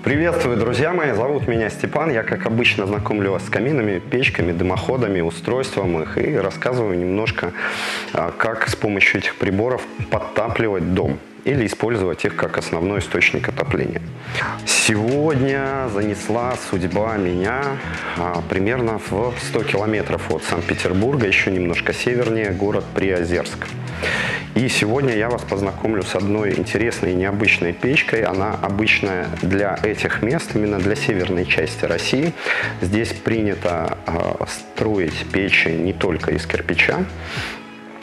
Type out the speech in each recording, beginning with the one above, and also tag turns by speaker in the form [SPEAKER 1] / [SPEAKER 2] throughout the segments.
[SPEAKER 1] Приветствую, друзья мои! Зовут меня Степан. Я, как обычно, знакомлю вас с каминами, печками, дымоходами, устройством их и рассказываю немножко, как с помощью этих приборов подтапливать дом или использовать их как основной источник отопления. Сегодня занесла судьба меня примерно в 100 километров от Санкт-Петербурга, еще немножко севернее, город Приозерск. И сегодня я вас познакомлю с одной интересной и необычной печкой. Она обычная для этих мест, именно для северной части России. Здесь принято строить печи не только из кирпича,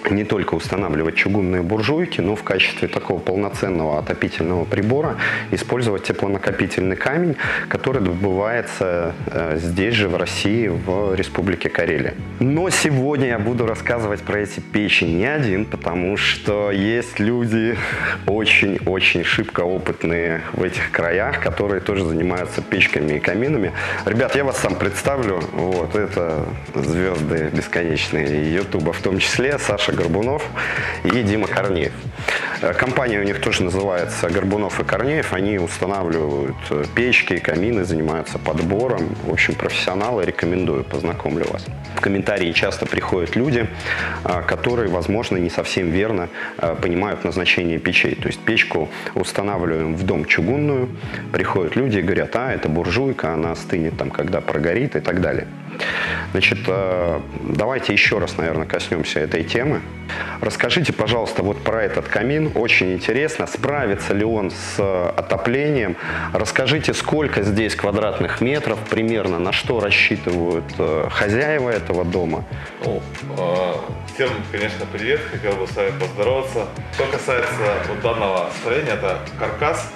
[SPEAKER 1] не только устанавливать чугунные буржуйки, но в качестве такого полноценного отопительного прибора использовать теплонакопительный камень, который добывается здесь же, в России, в Республике Карелия. Но сегодня я буду рассказывать про эти печи не один, потому что есть люди очень-очень шибко опытные в этих краях, которые тоже занимаются печками и каминами. Ребят, я вас сам представлю. Вот, это звезды бесконечные Ютуба, в том числе Саша Горбунов и Дима Корнеев. Компания у них тоже называется Горбунов и Корнеев. Они устанавливают печки и камины, занимаются подбором. В общем, профессионалы, рекомендую, познакомлю вас. В комментарии часто приходят люди, которые, возможно, не совсем верно понимают назначение печей. То есть печку устанавливаем в дом чугунную, приходят люди и говорят: это буржуйка, она стынет там, когда прогорит и так далее. Значит, давайте еще раз, наверное, коснемся этой темы. Расскажите, пожалуйста, вот про этот камин. Очень интересно, справится ли он с отоплением. Расскажите, сколько здесь квадратных метров примерно, на что рассчитывают хозяева этого дома.
[SPEAKER 2] Всем, конечно, привет, хотел бы с вами поздороваться. Что касается вот данного строения, это каркас.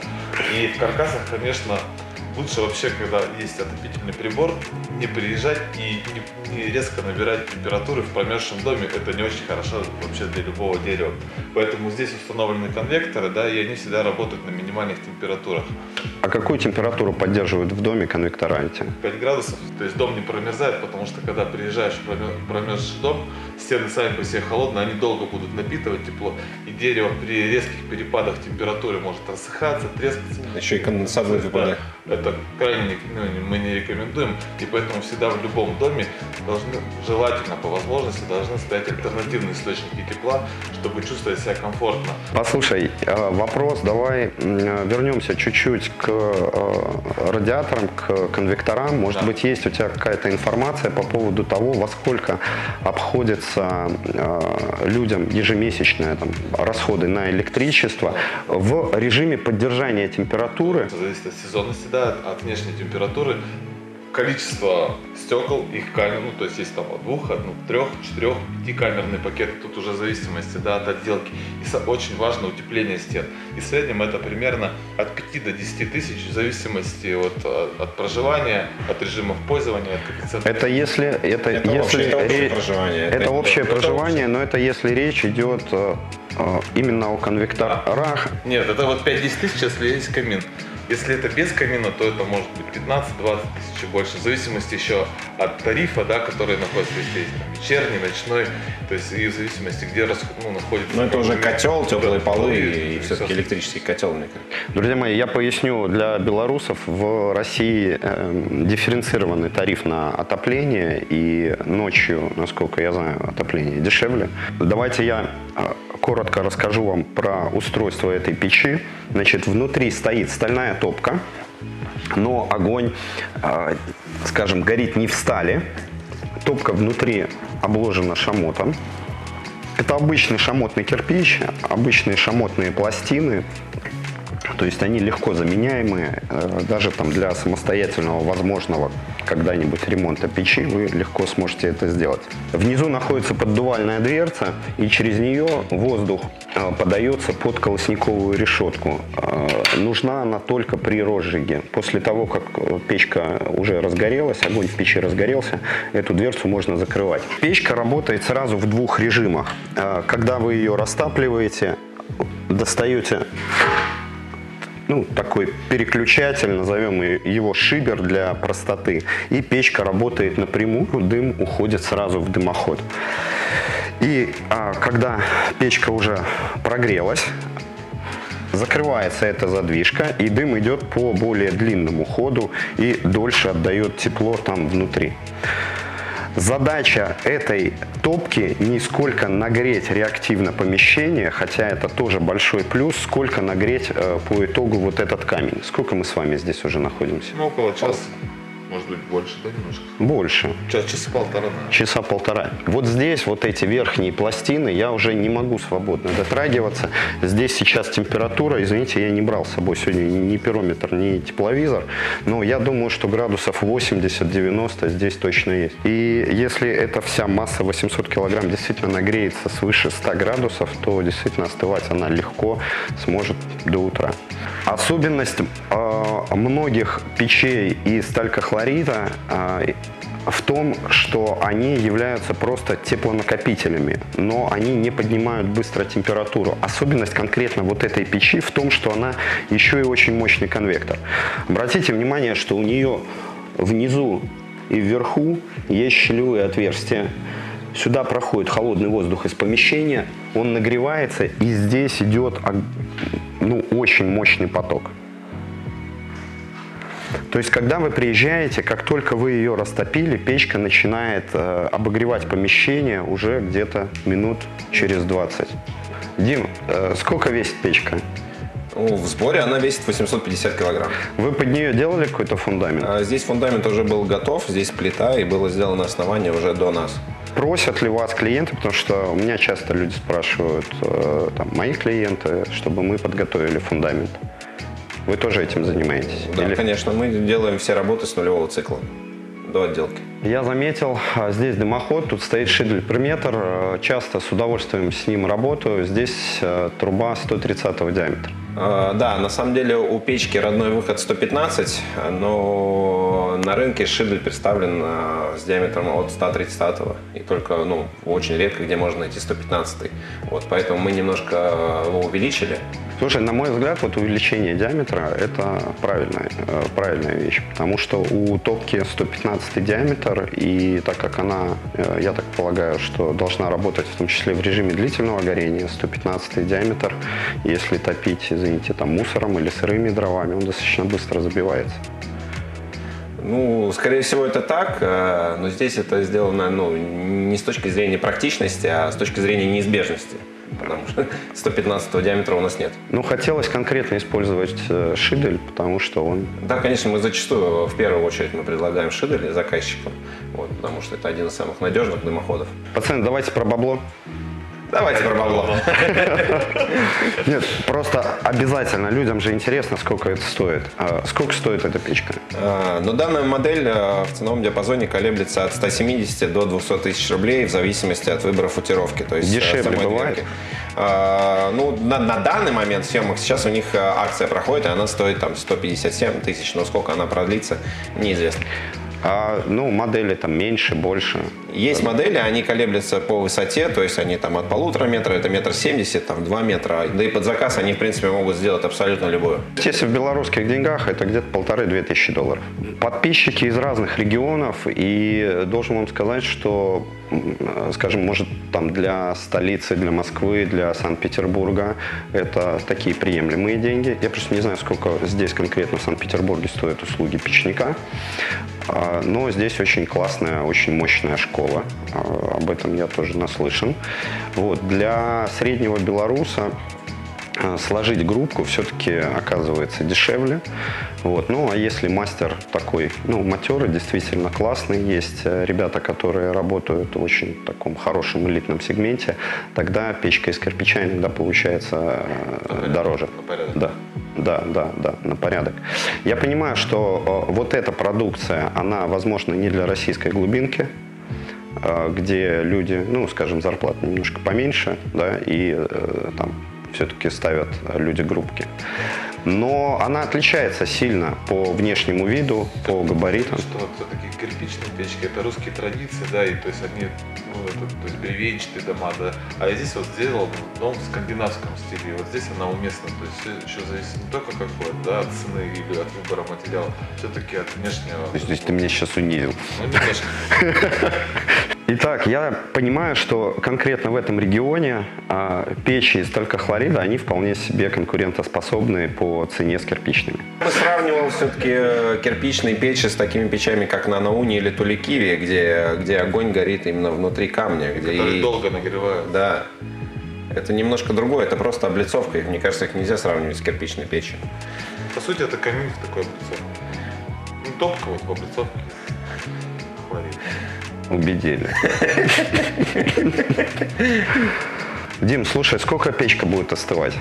[SPEAKER 2] И в каркасах, конечно, лучше вообще, когда есть отопительный прибор, не приезжать и не резко набирать температуры в промерзшем доме. Это не очень хорошо вообще для любого дерева. Поэтому здесь установлены конвекторы, да, и они всегда работают на минимальных температурах.
[SPEAKER 1] А какую температуру поддерживают в доме конвектора эти?
[SPEAKER 2] 5 градусов. То есть дом не промерзает, потому что когда приезжаешь в промерзший дом, стены сами по себе холодные, они долго будут напитывать тепло. И дерево при резких перепадах температуры может рассыхаться, трескаться.
[SPEAKER 3] Еще и конденсат выпадает.
[SPEAKER 2] Да, это крайне мы не рекомендуем. И поэтому всегда в любом доме желательно, по возможности, должны стоять альтернативные источники тепла, чтобы чувствовать себя комфортно.
[SPEAKER 1] Послушай, вопрос, давай вернемся чуть-чуть к радиаторам, к конвекторам. Может быть, есть у тебя какая-то информация по поводу того, во сколько обходится людям ежемесячные расходы на электричество в режиме поддержания температуры?
[SPEAKER 2] Это зависит от сезонности, да, от внешней температуры. Количество стекол, их камер, то есть есть там от 2, 3, 4, 5-камерный пакет, тут уже в зависимости, да, от отделки. И очень важно утепление стен. И в среднем это примерно от 5 до 10 тысяч, в зависимости от проживания, от режимов пользования, от коэффициента.
[SPEAKER 1] Это если это общее проживание, но это если речь идет именно о конвекторах.
[SPEAKER 2] Нет, это вот 5-10 тысяч, если есть камин. Если это без камина, то это может быть 15-20 тысяч и больше, в зависимости еще от тарифа, да, который находится, если есть вечерний, ночной, то есть и в зависимости, где находится.
[SPEAKER 3] Но это уже котел, теплые полы и все-таки электрический котел, мне кажется.
[SPEAKER 1] Друзья мои, я поясню для белорусов: в России дифференцированный тариф на отопление, и ночью, насколько я знаю, отопление дешевле. Давайте я коротко расскажу вам про устройство этой печи. Значит, внутри стоит стальная топка, но огонь, скажем, горит не в стали. Топка внутри обложена шамотом. Это обычный шамотный кирпич, обычные шамотные пластины. То есть они легко заменяемые, даже там для самостоятельного возможного когда-нибудь ремонта печи вы легко сможете это сделать. Внизу находится поддувальная дверца, и через нее воздух подается под колосниковую решетку. Нужна она только при розжиге. После того, как печка уже разгорелась, огонь в печи разгорелся, эту дверцу можно закрывать. Печка работает сразу в двух режимах. Когда вы ее растапливаете, достаете такой переключатель, назовем его шибер для простоты, и печка работает напрямую, дым уходит сразу в дымоход. И когда печка уже прогрелась, закрывается эта задвижка, и дым идет по более длинному ходу и дольше отдает тепло там внутри. Задача этой топки не сколько нагреть реактивно помещение, хотя это тоже большой плюс, сколько нагреть по итогу вот этот камень. Сколько мы с вами здесь уже находимся?
[SPEAKER 2] Ну, около часа. Может быть, больше, да, немножко?
[SPEAKER 1] Больше.
[SPEAKER 2] Часа полтора, наверное.
[SPEAKER 1] Часа полтора. Вот здесь вот эти верхние пластины я уже не могу свободно дотрагиваться. Здесь сейчас температура, извините, я не брал с собой сегодня ни пирометр, ни тепловизор, но я думаю, что градусов 80-90 здесь точно есть. И если эта вся масса 800 килограмм действительно нагреется свыше 100 градусов, то действительно остывать она легко сможет до утра. Особенность многих печей из талькохлорида в том, что они являются просто теплонакопителями, но они не поднимают быстро температуру. Особенность конкретно вот этой печи в том, что она еще и очень мощный конвектор. Обратите внимание, что у нее внизу и вверху есть щелевые отверстия. Сюда проходит холодный воздух из помещения, он нагревается, и здесь идет очень мощный поток. То есть, когда вы приезжаете, как только вы ее растопили, печка начинает обогревать помещение уже где-то минут через 20. Дим, сколько весит печка?
[SPEAKER 3] Ну, в сборе она весит 850 килограмм.
[SPEAKER 1] Вы под нее делали какой-то фундамент?
[SPEAKER 3] Здесь фундамент уже был готов, здесь плита, и было сделано основание уже до нас.
[SPEAKER 1] Просят ли вас клиенты, потому что у меня часто люди спрашивают, мои клиенты, чтобы мы подготовили фундамент. Вы тоже этим занимаетесь?
[SPEAKER 3] Да,
[SPEAKER 1] Или...
[SPEAKER 3] конечно, мы делаем все работы с нулевого цикла до отделки.
[SPEAKER 1] Я заметил, здесь дымоход, тут стоит шидель-перметр, часто с удовольствием с ним работаю. Здесь труба 130 диаметра.
[SPEAKER 3] Да, на самом деле у печки родной выход 115, но на рынке шидель представлен с диаметром от 130, и только очень редко где можно найти 115. Вот, поэтому мы немножко его увеличили.
[SPEAKER 1] Слушай, на мой взгляд, вот увеличение диаметра – это правильная вещь, потому что у топки 115 диаметр, и так как она, я так полагаю, что должна работать в том числе в режиме длительного горения, 115 диаметр, если топить, извините, там мусором или сырыми дровами, он достаточно быстро забивается.
[SPEAKER 3] Ну, скорее всего, это так, но здесь это сделано не с точки зрения практичности, а с точки зрения неизбежности. Потому что 115 диаметра у нас нет.
[SPEAKER 1] Ну, хотелось конкретно использовать шидель, потому что он...
[SPEAKER 3] Да, конечно, мы зачастую, в первую очередь, мы предлагаем шидель заказчикам, потому что это один из самых надежных дымоходов.
[SPEAKER 1] Пацаны, давайте про бабло.
[SPEAKER 3] Давайте про бабло.
[SPEAKER 1] Нет, просто обязательно людям же интересно, сколько это стоит. Сколько стоит эта печка?
[SPEAKER 3] Но данная модель в ценовом диапазоне колеблется от 170 до 200 тысяч рублей в зависимости от выбора футировки. То есть
[SPEAKER 1] дешевле бывает?
[SPEAKER 3] На данный момент съемок сейчас у них акция проходит, и она стоит 157 тысяч, но сколько она продлится, неизвестно.
[SPEAKER 1] Модели там меньше, больше.
[SPEAKER 3] Есть модели, они колеблются по высоте, то есть они от 1,5 метра, это 1,70 м, 2 метра. Да и под заказ они, в принципе, могут сделать абсолютно любую.
[SPEAKER 1] Если в белорусских деньгах, это где-то 1500-2000 тысячи долларов. Подписчики из разных регионов, и должен вам сказать, что, скажем, может, для столицы, для Москвы, для Санкт-Петербурга это такие приемлемые деньги. Я просто не знаю, сколько здесь конкретно в Санкт-Петербурге стоят услуги печника. Но здесь очень классная, очень мощная школа. Об этом я тоже наслышан. Для среднего белоруса сложить грубку все-таки оказывается дешевле. Ну, а если мастер такой, матерый, действительно классный, есть ребята, которые работают в очень таком хорошем элитном сегменте, тогда печка из кирпича иногда получается дороже.
[SPEAKER 2] На порядок.
[SPEAKER 1] Да, на порядок. Я понимаю, что вот эта продукция, она, возможно, не для российской глубинки, где люди, скажем, зарплаты немножко поменьше, и там все-таки ставят люди грубки. Но она отличается сильно по внешнему виду, по габаритам.
[SPEAKER 2] Что все-таки кирпичные печки, это русские традиции, и то есть они, то есть бревенчатые дома, а здесь сделал в новом скандинавском стиле, здесь она уместна, то есть еще зависит не только от цены или от выбора материала, все-таки от внешнего.
[SPEAKER 1] То есть ты меня сейчас унизил.
[SPEAKER 2] Немножко.
[SPEAKER 1] Итак, я понимаю, что конкретно в этом регионе печи из талькохлорида, они вполне себе конкурентоспособны по цене с кирпичными.
[SPEAKER 3] Я бы сравнивал все-таки кирпичные печи с такими печами, как на Науне или Туликиве, где огонь горит именно внутри камня.
[SPEAKER 2] Которые долго нагревают.
[SPEAKER 3] Да. Это немножко другое, это просто облицовка. И, мне кажется, их нельзя сравнивать с кирпичной печью.
[SPEAKER 2] По сути, это камин в такой облицовке. Ну, топка вот в облицовке. Хлорид.
[SPEAKER 1] Убедили. Дим, слушай, сколько печка будет остывать?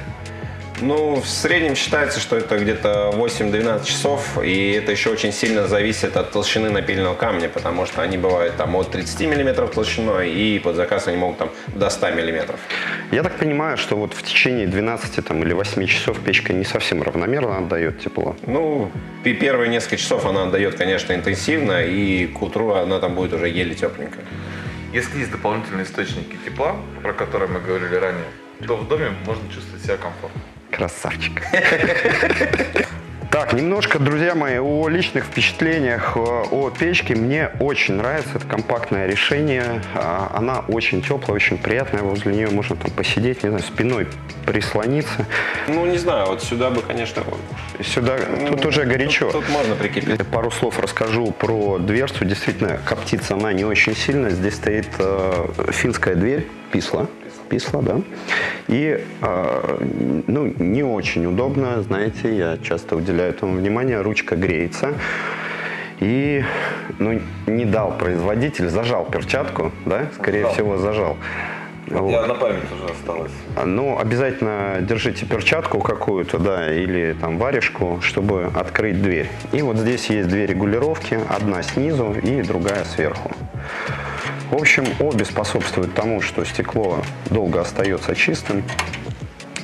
[SPEAKER 3] Ну, в среднем считается, что это где-то 8-12 часов, и это еще очень сильно зависит от толщины напильного камня, потому что они бывают там от 30 мм толщиной, и под заказ они могут там до 100 мм.
[SPEAKER 1] Я так понимаю, что вот в течение 12 там, или 8 часов печка не совсем равномерно отдает тепло.
[SPEAKER 3] Ну, первые несколько часов она отдает, конечно, интенсивно, и к утру она там будет уже еле тепленькая.
[SPEAKER 2] Если есть дополнительные источники тепла, про которые мы говорили ранее, то в доме можно чувствовать себя комфортно.
[SPEAKER 1] Красавчик. Так, немножко, друзья мои, о личных впечатлениях о печке. Мне очень нравится это компактное решение. Она очень теплая, очень приятная. Возле нее можно там посидеть, не знаю, спиной прислониться.
[SPEAKER 3] Ну, не знаю, вот сюда бы, конечно...
[SPEAKER 1] Сюда, тут уже горячо.
[SPEAKER 3] Тут можно прикипеть.
[SPEAKER 1] Пару слов расскажу про дверцу. Действительно, коптится она не очень сильно. Здесь стоит финская дверь, Писла, да. И, ну, не очень удобно, знаете, я часто уделяю этому внимание, ручка греется. И, ну, не дал производитель, зажал перчатку, да, скорее всего, зажал.
[SPEAKER 2] Вот. Я на память уже осталось.
[SPEAKER 1] Ну, обязательно держите перчатку какую-то, да, или там варежку, чтобы открыть дверь. И вот здесь есть две регулировки, одна снизу и другая сверху. В общем, обе способствуют тому, что стекло долго остается чистым.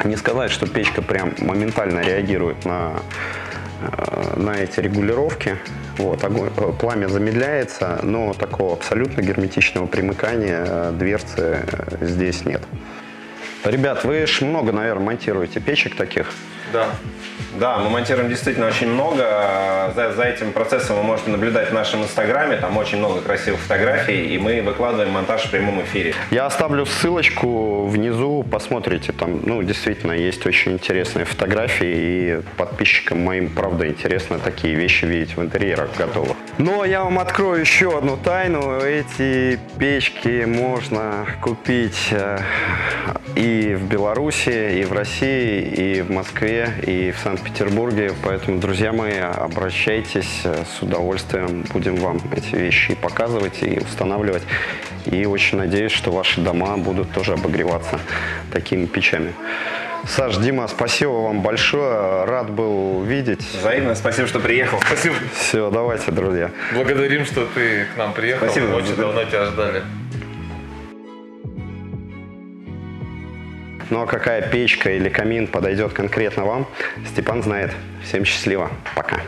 [SPEAKER 1] Не сказать, что печка прям моментально реагирует на эти регулировки. Вот, пламя замедляется, но такого абсолютно герметичного примыкания дверцы здесь нет. Ребят, вы ж много, наверное, монтируете печек таких?
[SPEAKER 2] Да.
[SPEAKER 3] Да, мы монтируем действительно очень много. За этим процессом вы можете наблюдать в нашем инстаграме. Там очень много красивых фотографий, и мы выкладываем монтаж в прямом эфире.
[SPEAKER 1] Я оставлю ссылочку внизу, посмотрите. Там, ну, действительно, есть очень интересные фотографии, и подписчикам моим, правда, интересно такие вещи видеть в интерьерах готовых. Но я вам открою еще одну тайну. Эти печки можно купить и в Беларуси, и в России, и в Москве, и в Санкт-Петербурге. Поэтому, друзья мои, обращайтесь, с удовольствием будем вам эти вещи показывать и устанавливать. И очень надеюсь, что ваши дома будут тоже обогреваться такими печами. Саш, Дима, спасибо вам большое. Рад был видеть.
[SPEAKER 3] Взаимно, спасибо, что приехал.
[SPEAKER 2] Спасибо.
[SPEAKER 1] Все, давайте, друзья.
[SPEAKER 2] Благодарим, что ты к нам приехал.
[SPEAKER 3] Спасибо.
[SPEAKER 2] Очень давно тебя ждали.
[SPEAKER 1] Ну а какая печка или камин подойдет конкретно вам, Степан знает. Всем счастливо. Пока.